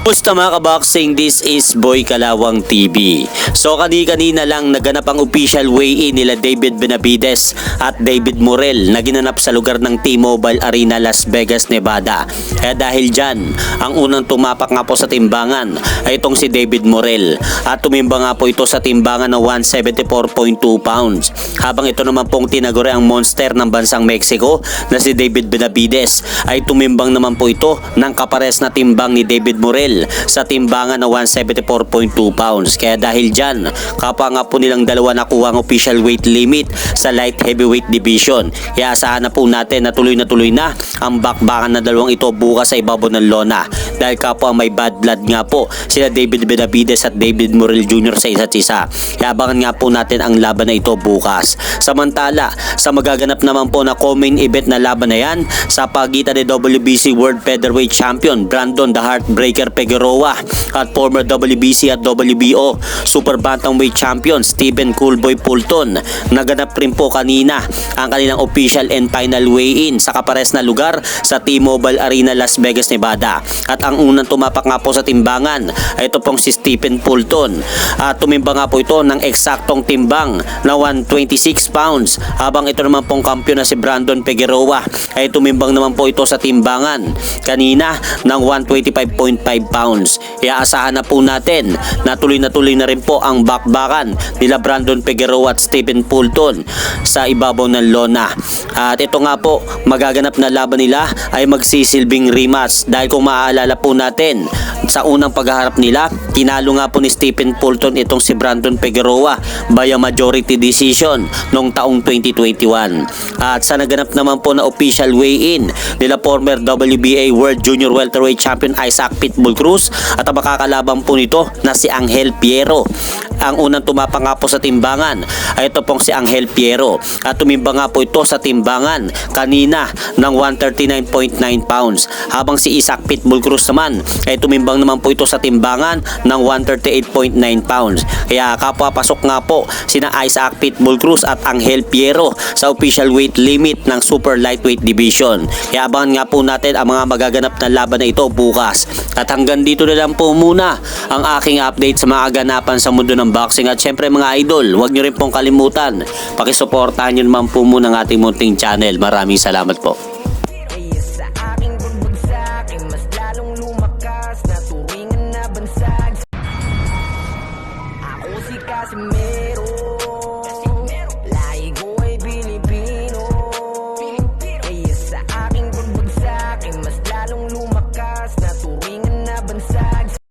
Kumusta mga kaboxing, this is Boy Kalawang TV. So kanina lang naganap ang official weigh-in nila David Benavides at David Morel na ginanap sa lugar ng T-Mobile Arena, Las Vegas, Nevada. Kaya dahil dyan, ang unang tumapak nga po sa timbangan ay itong si David Morel at tumimbang nga po ito sa timbangan ng 174.2 pounds. Habang ito naman pong tinaguri ang monster ng bansang Mexico na si David Benavides ay tumimbang naman po ito ng kapares na timbang ni David Morel sa timbangan na 174.2 pounds. Kaya dahil dyan, kapwa nga po nilang dalawa nakuha ang official weight limit sa light heavyweight division. Kaya asahan na po natin na tuloy na ang bakbakan na dalawang ito bukas sa ibabaw ng lona. Dahil kapwa may bad blood nga po sila David Benavides at David Morel Jr. sa isa't isa. Kaya abangan nga po natin ang laban na ito bukas. Samantala, sa magaganap naman po na co-main event na laban na yan sa pagitan ni WBC World Featherweight Champion Brandon the Heartbreaker Figueroa at former WBC at WBO Super Bantamweight Champion Stephen Coolboy Fulton. Naganap rin po kanina ang kanilang official and final weigh-in sa kapares na lugar sa T-Mobile Arena, Las Vegas, Nevada. At ang unang tumapak nga po sa timbangan ay ito pong si Stephen Fulton. At tumimbang nga po ito ng eksaktong timbang na 126 pounds. Habang ito naman pong kampiyon na si Brandon Figueroa ay tumimbang naman po ito sa timbangan kanina ng 125.5 pounds. Iaasahan na po natin na tuloy na rin po ang bakbakan nila Brandon Figueroa at Stephen Fulton sa ibabaw ng lona. At ito nga po, magaganap na laban nila ay magsisilbing rematch dahil kung maaalala po natin sa unang paghaharap nila, tinalo nga po ni Stephen Fulton itong si Brandon Figueroa via majority decision noong taong 2021. At sa naganap naman po na official weigh-in nila former WBA World Junior Welterweight Champion Isaac Pitbull Cruz at ang makakalaban po nito na si Angel Piero. Ang unang tumapa nga po sa timbangan ay ito pong si Angel Piero at tumimbang nga po ito sa timbangan kanina ng 139.9 pounds. Habang si Isaac Pitbull Cruz naman ay tumimbang naman po ito sa timbangan ng 138.9 pounds. Kaya kapapasok nga po sina Isaac Pitbull Cruz at Angel Piero sa official weight limit ng super lightweight division. Kaya abangan nga po natin ang mga magaganap na laban na ito bukas. At hanggang dito na lang po muna ang aking update sa mga ganapan sa mundo ng boxing. At syempre mga idol, huwag nyo rin pong kalimutan, pakisuportahan nyo naman po muna ang ating munting channel. Maraming salamat po. Sa aking pagbagsak ay mas lalong lumakas na turingan na bansag. Ako si Casimir.